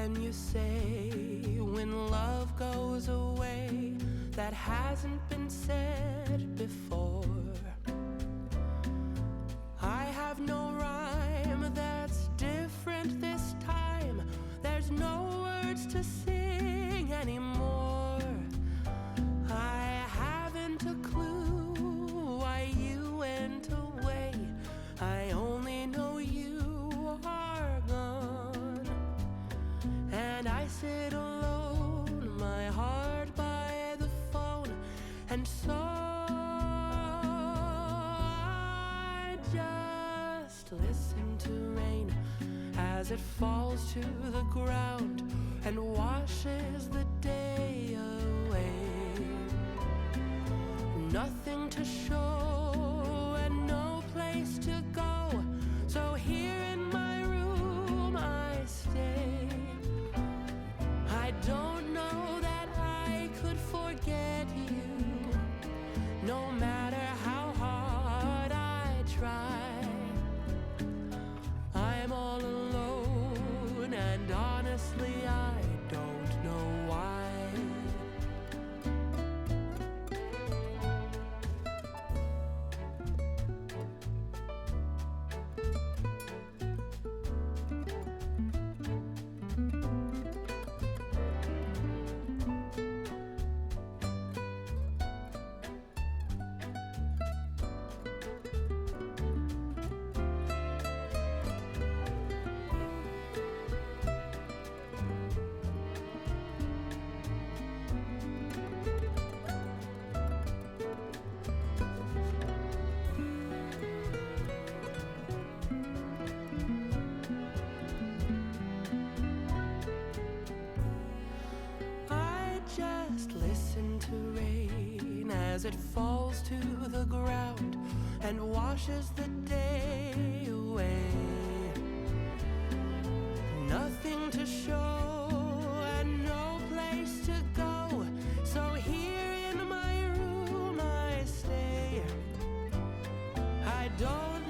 Can you say when love goes away that hasn't been said before? I have no rhyme that's different this time. There's no words to sing anymore. I haven't a clue why you went away. I only know you are gone. And I sit alone, my heart by the phone. And so I just listen to rain as it falls to the ground and washes the day away. Nothing to show and no place to go, so here in my room I stay. I don't know that I could forget you, no matter how hard I try. I'm all alone, and honestly I don't know why. As it falls to the ground and washes the day away. Nothing to show and no place to go, so here in my room I stay. I don't